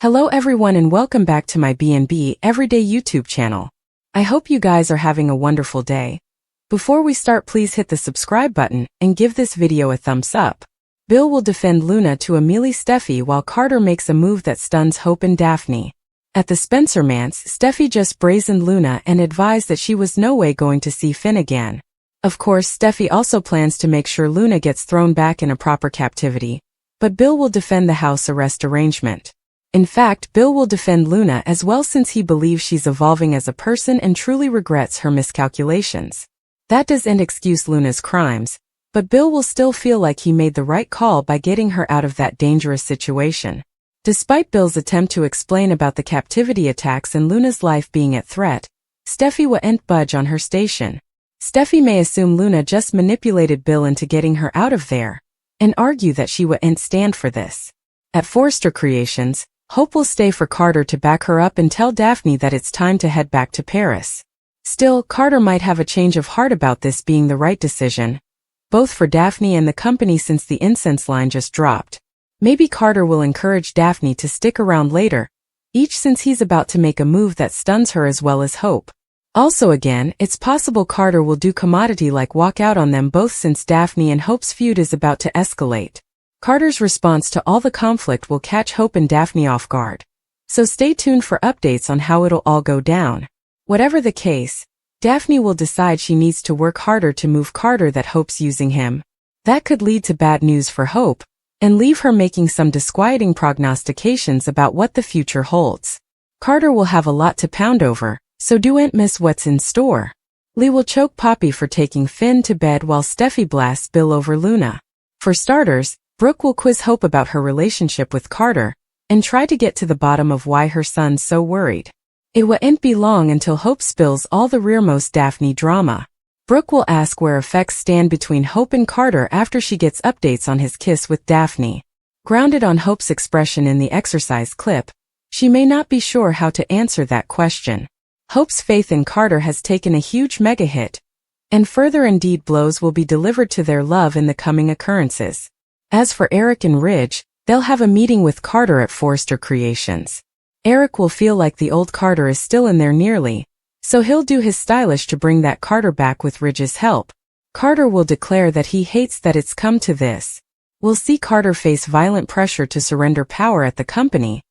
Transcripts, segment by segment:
Hello everyone and welcome back to my B&B Everyday YouTube channel. I hope you guys are having a wonderful day. Before we start, please hit the subscribe button and give this video a thumbs up. Bill will defend Luna to Amelie Steffy while Carter makes a move that stuns Hope and Daphne. At the Spencer manse, Steffy just brazened Luna and advised that she was no way going to see Finn again. Of course, Steffy also plans to make sure Luna gets thrown back in a proper captivity, but Bill will defend the house arrest arrangement. In fact, Bill will defend Luna as well since he believes she's evolving as a person and truly regrets her miscalculations. That doesn't excuse Luna's crimes, but Bill will still feel like he made the right call by getting her out of that dangerous situation. Despite Bill's attempt to explain about the captivity attacks and Luna's life being at threat, Steffy won't budge on her station. Steffy may assume Luna just manipulated Bill into getting her out of there, and argue that she won't stand for this. At Forrester Creations, Hope will stay for Carter to back her up and tell Daphne that it's time to head back to Paris. Still, Carter might have a change of heart about this being the right decision, both for Daphne and the company since the incense line just dropped. Maybe Carter will encourage Daphne to stick around later, each since he's about to make a move that stuns her as well as Hope. Also again, it's possible Carter will do commodity like walk out on them both since Daphne and Hope's feud is about to escalate. Carter's response to all the conflict will catch Hope and Daphne off guard. So stay tuned for updates on how it'll all go down. Whatever the case, Daphne will decide she needs to work harder to move Carter that Hope's using him. That could lead to bad news for Hope, and leave her making some disquieting prognostications about what the future holds. Carter will have a lot to pound over, so don't miss what's in store. Lee will choke Poppy for taking Finn to bed while Steffy blasts Bill over Luna. For starters, Brooke will quiz Hope about her relationship with Carter, and try to get to the bottom of why her son's so worried. It won't be long until Hope spills all the rearmost Daphne drama. Brooke will ask where effects stand between Hope and Carter after she gets updates on his kiss with Daphne. Grounded on Hope's expression in the exercise clip, she may not be sure how to answer that question. Hope's faith in Carter has taken a huge mega hit, and further indeed blows will be delivered to their love in the coming occurrences. As for Eric and Ridge, they'll have a meeting with Carter at Forrester Creations. Eric will feel like the old Carter is still in there nearly, so he'll do his stylish to bring that Carter back with Ridge's help. Carter will declare that he hates that it's come to this. We'll see Carter face violent pressure to surrender power at the company,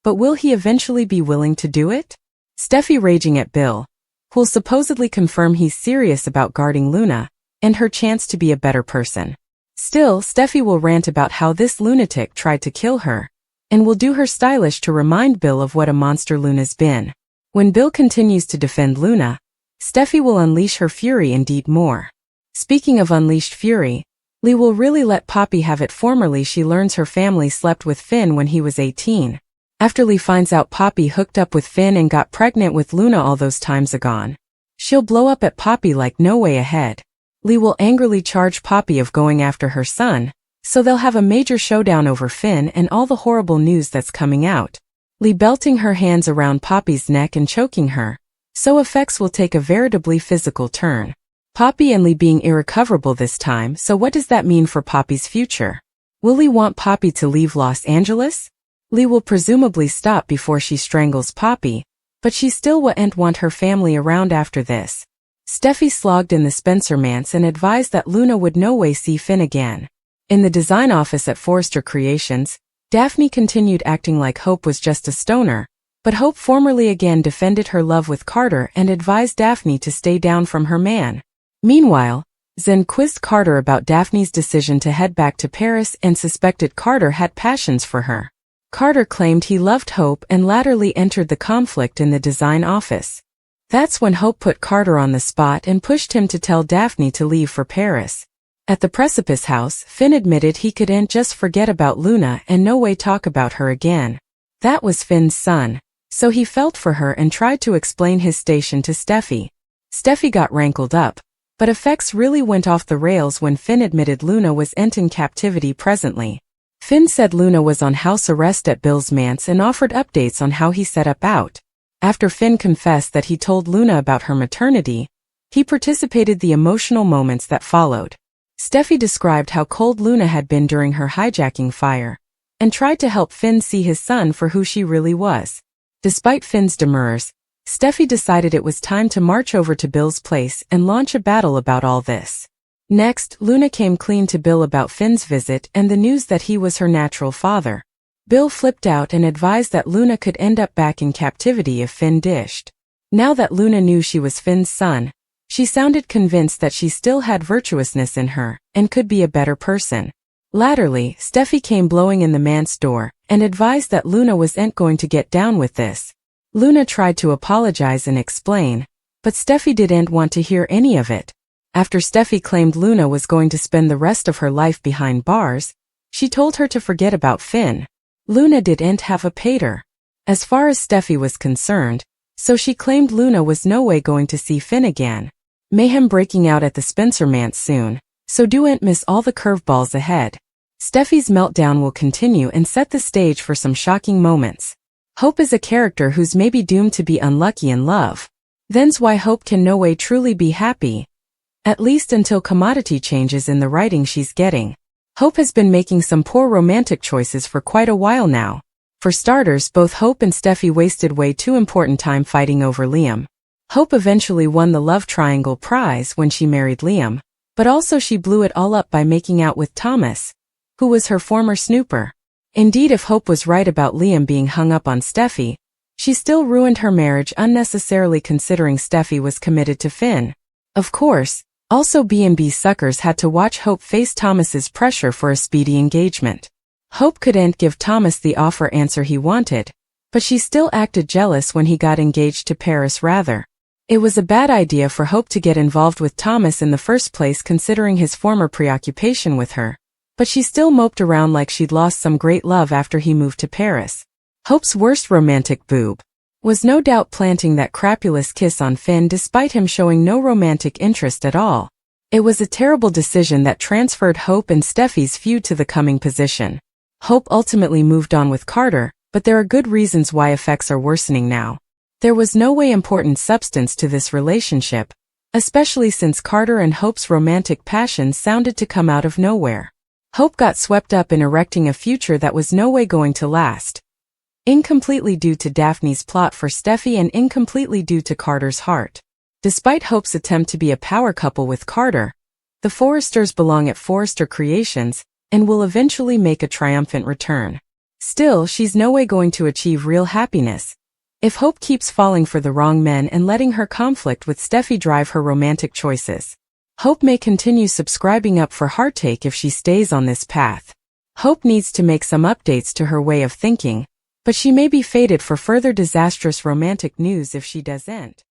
but will he eventually be willing to do it? Steffy raging at Bill, who'll supposedly confirm he's serious about guarding Luna, and her chance to be a better person. Still, Steffy will rant about how this lunatic tried to kill her, and will do her stylish to remind Bill of what a monster Luna's been. When Bill continues to defend Luna, Steffy will unleash her fury indeed more. Speaking of unleashed fury, Lee will really let Poppy have it. Formerly she learns her family slept with Finn when he was 18. After Lee finds out Poppy hooked up with Finn and got pregnant with Luna all those times agone, she'll blow up at Poppy like no way ahead. Lee will angrily charge Poppy of going after her son, so they'll have a major showdown over Finn and all the horrible news that's coming out. Lee belting her hands around Poppy's neck and choking her, so effects will take a veritably physical turn. Poppy and Lee being irrecoverable this time, so what does that mean for Poppy's future? Will Lee want Poppy to leave Los Angeles? Lee will presumably stop before she strangles Poppy, but she still won't want her family around after this. Steffy slogged in the Spencer manse and advised that Luna would no way see Finn again. In the design office at Forrester Creations, Daphne continued acting like Hope was just a stoner, but Hope formally again defended her love with Carter and advised Daphne to stay down from her man. Meanwhile, Zen quizzed Carter about Daphne's decision to head back to Paris and suspected Carter had passions for her. Carter claimed he loved Hope and latterly entered the conflict in the design office. That's when Hope put Carter on the spot and pushed him to tell Daphne to leave for Paris. At the Precipice House, Finn admitted he couldn't just forget about Luna and no way talk about her again. That was Finn's son, so he felt for her and tried to explain his station to Steffy. Steffy got rankled up, but effects really went off the rails when Finn admitted Luna was in captivity presently. Finn said Luna was on house arrest at Bill's manse and offered updates on how he set up out. After Finn confessed that he told Luna about her maternity, he participated the emotional moments that followed. Steffy described how cold Luna had been during her hijacking fire, and tried to help Finn see his son for who she really was. Despite Finn's demurs, Steffy decided it was time to march over to Bill's place and launch a battle about all this. Next, Luna came clean to Bill about Finn's visit and the news that he was her natural father. Bill flipped out and advised that Luna could end up back in captivity if Finn dished. Now that Luna knew she was Finn's son, she sounded convinced that she still had virtuousness in her and could be a better person. Latterly, Steffy came blowing in the manse door and advised that Luna wasn't going to get down with this. Luna tried to apologize and explain, but Steffy didn't want to hear any of it. After Steffy claimed Luna was going to spend the rest of her life behind bars, she told her to forget about Finn. Luna didn't have a pater, as far as Steffy was concerned, so she claimed Luna was no way going to see Finn again. Mayhem breaking out at the Spencer manse soon, so don't miss all the curveballs ahead. Steffy's meltdown will continue and set the stage for some shocking moments. Hope is a character who's maybe doomed to be unlucky in love. Then's why Hope can no way truly be happy, at least until commodity changes in the writing she's getting. Hope has been making some poor romantic choices for quite a while now. For starters, both Hope and Steffy wasted way too important time fighting over Liam. Hope eventually won the love triangle prize when she married Liam, but also she blew it all up by making out with Thomas, who was her former snooper. Indeed, if Hope was right about Liam being hung up on Steffy, she still ruined her marriage unnecessarily considering Steffy was committed to Finn. Of course, also B&B suckers had to watch Hope face Thomas's pressure for a speedy engagement. Hope couldn't give Thomas the offer answer he wanted, but she still acted jealous when he got engaged to Paris rather. It was a bad idea for Hope to get involved with Thomas in the first place considering his former preoccupation with her, but she still moped around like she'd lost some great love after he moved to Paris. Hope's worst romantic boob was no doubt planting that crapulous kiss on Finn despite him showing no romantic interest at all. It was a terrible decision that transferred Hope and Steffy's feud to the coming position. Hope ultimately moved on with Carter, but there are good reasons why effects are worsening now. There was no way important substance to this relationship, especially since Carter and Hope's romantic passion sounded to come out of nowhere. Hope got swept up in erecting a future that was no way going to last. Incompletely due to Daphne's plot for Steffy and incompletely due to Carter's heart. Despite Hope's attempt to be a power couple with Carter, the Forresters belong at Forrester Creations and will eventually make a triumphant return. Still, she's no way going to achieve real happiness if Hope keeps falling for the wrong men and letting her conflict with Steffy drive her romantic choices. Hope may continue subscribing up for Heartache if she stays on this path. Hope needs to make some updates to her way of thinking, but she may be fated for further disastrous romantic news if she doesn't.